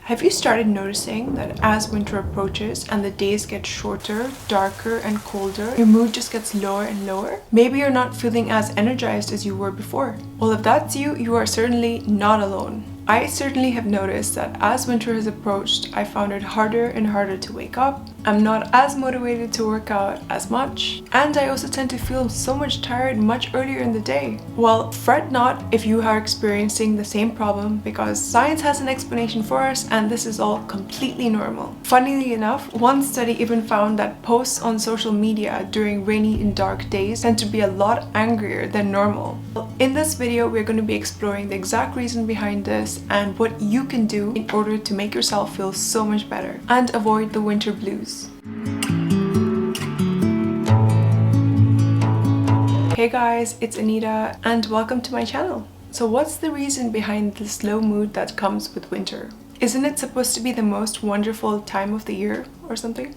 Have you started noticing that as winter approaches and the days get shorter, darker and colder, your mood just gets lower and lower? Maybe you're not feeling as energized as you were before. Well, if that's you, you are certainly not alone. I certainly have noticed that as winter has approached, I found it harder and harder to wake up. I'm not as motivated to work out as much, and I also tend to feel so much tired much earlier in the day. Well, fret not if you are experiencing the same problem, because science has an explanation for us and this is all completely normal. Funnily enough, one study even found that posts on social media during rainy and dark days tend to be a lot angrier than normal. In this video, we're going to be exploring the exact reason behind this and what you can do in order to make yourself feel so much better and avoid the winter blues. Hey guys, it's Anita and welcome to my channel. So what's the reason behind the slow mood that comes with winter? Isn't it supposed to be the most wonderful time of the year or something?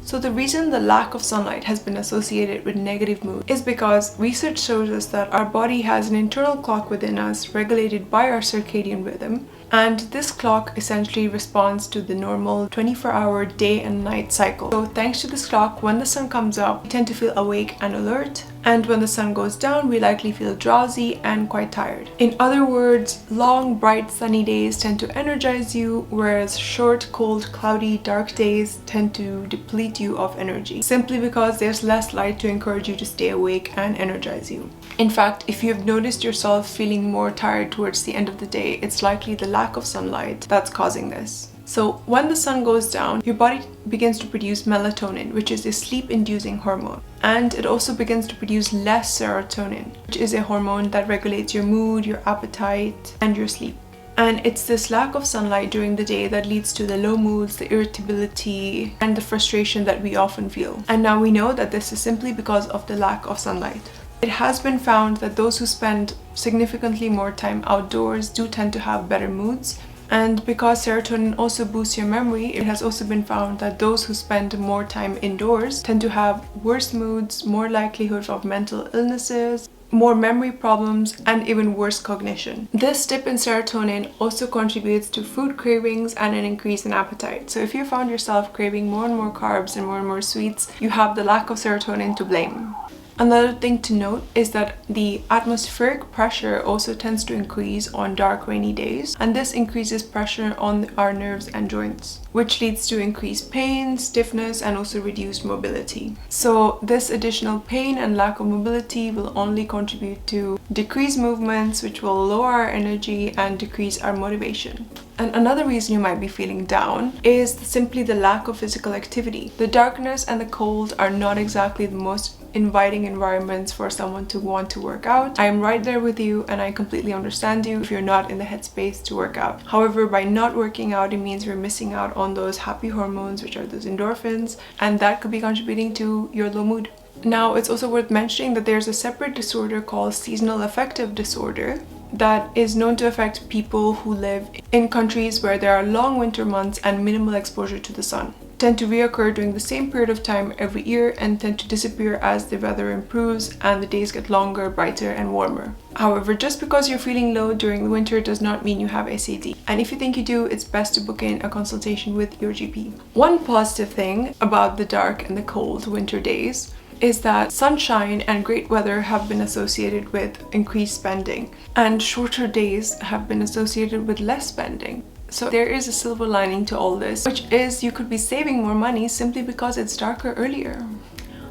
So the reason the lack of sunlight has been associated with negative mood is because research shows us that our body has an internal clock within us regulated by our circadian rhythm, and this clock essentially responds to the normal 24-hour day and night cycle. So thanks to this clock, when the sun comes up, we tend to feel awake and alert, and when the sun goes down, we likely feel drowsy and quite tired. In other words, long, bright, sunny days tend to energize you, whereas short, cold, cloudy, dark days tend to deplete you of energy, simply because there's less light to encourage you to stay awake and energize you. In fact, if you have noticed yourself feeling more tired towards the end of the day, it's likely the lack of sunlight that's causing this. So when the sun goes down, your body begins to produce melatonin, which is a sleep-inducing hormone. And it also begins to produce less serotonin, which is a hormone that regulates your mood, your appetite, and your sleep. And it's this lack of sunlight during the day that leads to the low moods, the irritability, and the frustration that we often feel. And now we know that this is simply because of the lack of sunlight. It has been found that those who spend significantly more time outdoors do tend to have better moods. And because serotonin also boosts your memory, it has also been found that those who spend more time indoors tend to have worse moods, more likelihood of mental illnesses, more memory problems, and even worse cognition. This dip in serotonin also contributes to food cravings and an increase in appetite. So if you found yourself craving more and more carbs and more sweets, you have the lack of serotonin to blame. Another thing to note is that the atmospheric pressure also tends to increase on dark, rainy days, and this increases pressure on our nerves and joints, which leads to increased pain, stiffness, and also reduced mobility. So this additional pain and lack of mobility will only contribute to decreased movements, which will lower our energy and decrease our motivation. And another reason you might be feeling down is simply the lack of physical activity. The darkness and the cold are not exactly the most inviting environments for someone to want to work out. I am right there with you and I completely understand you if you're not in the headspace to work out. However, by not working out, it means you're missing out on those happy hormones, which are those endorphins, and that could be contributing to your low mood. Now, it's also worth mentioning that there's a separate disorder called seasonal affective disorder that is known to affect people who live in countries where there are long winter months and minimal exposure to the sun. Tend to reoccur during the same period of time every year and tend to disappear as the weather improves and the days get longer, brighter, and warmer. However, just because you're feeling low during the winter does not mean you have SAD. And if you think you do, it's best to book in a consultation with your GP. One positive thing about the dark and the cold winter days is that sunshine and great weather have been associated with increased spending, and shorter days have been associated with less spending. So there is a silver lining to all this, which is you could be saving more money simply because it's darker earlier.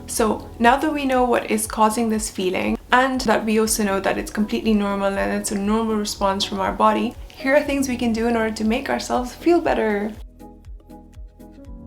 So now that we know what is causing this feeling, and that we also know that it's completely normal and it's a normal response from our body, here are things we can do in order to make ourselves feel better.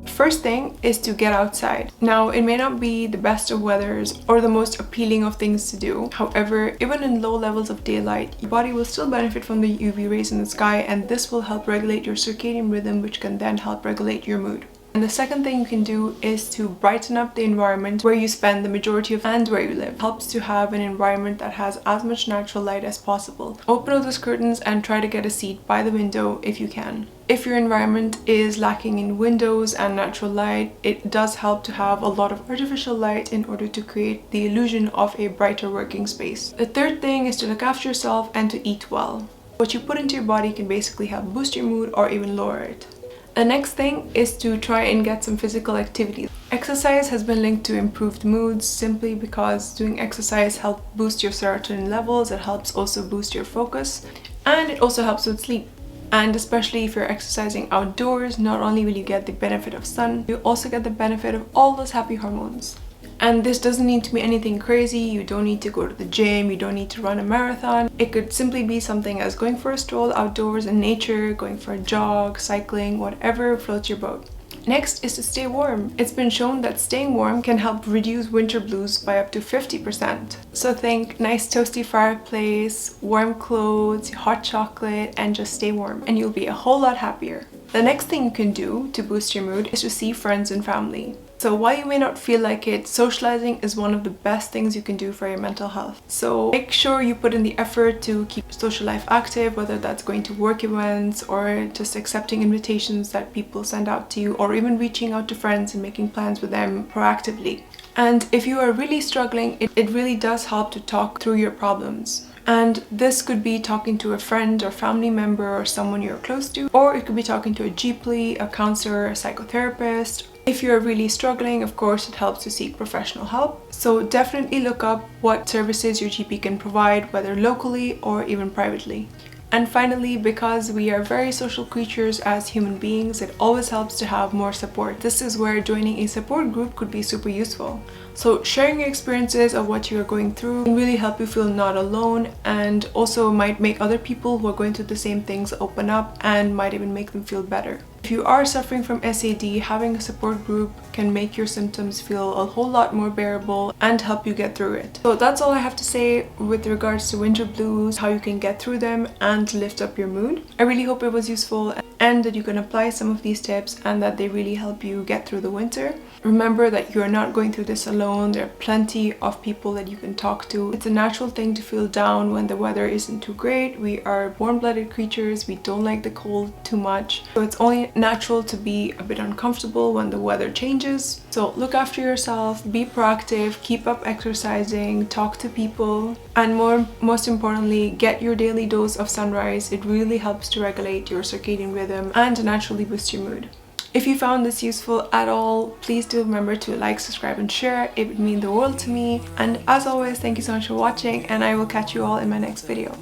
First thing is to get outside. Now, it may not be the best of weathers or the most appealing of things to do. However, even in low levels of daylight, your body will still benefit from the UV rays in the sky, and this will help regulate your circadian rhythm, which can then help regulate your mood. And the second thing you can do is to brighten up the environment where you spend the majority of and where you live. It helps to have an environment that has as much natural light as possible. Open up those curtains and try to get a seat by the window if you can. If your environment is lacking in windows and natural light, it does help to have a lot of artificial light in order to create the illusion of a brighter working space. The third thing is to look after yourself and to eat well. What you put into your body can basically help boost your mood or even lower it. The next thing is to try and get some physical activity. Exercise has been linked to improved moods simply because doing exercise helps boost your serotonin levels, it helps also boost your focus, and it also helps with sleep. And especially if you're exercising outdoors, not only will you get the benefit of sun, you also get the benefit of all those happy hormones. And this doesn't need to be anything crazy. You don't need to go to the gym, you don't need to run a marathon. It could simply be something as going for a stroll outdoors in nature, going for a jog, cycling, whatever floats your boat. Next is to stay warm. It's been shown that staying warm can help reduce winter blues by up to 50%. So think nice toasty fireplace, warm clothes, hot chocolate, and just stay warm, and you'll be a whole lot happier. The next thing you can do to boost your mood is to see friends and family. So while you may not feel like it, socializing is one of the best things you can do for your mental health. So make sure you put in the effort to keep social life active, whether that's going to work events or just accepting invitations that people send out to you, or even reaching out to friends and making plans with them proactively. And if you are really struggling, it really does help to talk through your problems. And this could be talking to a friend or family member or someone you're close to, or it could be talking to a GP, a counselor, a psychotherapist. If you're really struggling, of course, it helps to seek professional help. So definitely look up what services your GP can provide, whether locally or even privately. And finally, because we are very social creatures as human beings, it always helps to have more support. This is where joining a support group could be super useful. So sharing your experiences of what you are going through can really help you feel not alone, and also might make other people who are going through the same things open up and might even make them feel better. If you are suffering from SAD, having a support group can make your symptoms feel a whole lot more bearable and help you get through it. So that's all I have to say with regards to winter blues, how you can get through them and lift up your mood. I really hope it was useful and that you can apply some of these tips and that they really help you get through the winter. Remember that you are not going through this alone. There are plenty of people that you can talk to. It's a natural thing to feel down when the weather isn't too great. We are warm-blooded creatures. We don't like the cold too much. So it's only natural to be a bit uncomfortable when the weather changes. So look after yourself, be proactive, keep up exercising, talk to people, and most importantly, get your daily dose of sunrise. It really helps to regulate your circadian rhythm and naturally boost your mood. If you found this useful at all, please do remember to like, subscribe, and share. It would mean the world to me. And as always, thank you so much for watching, and I will catch you all in my next video.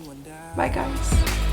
Bye guys.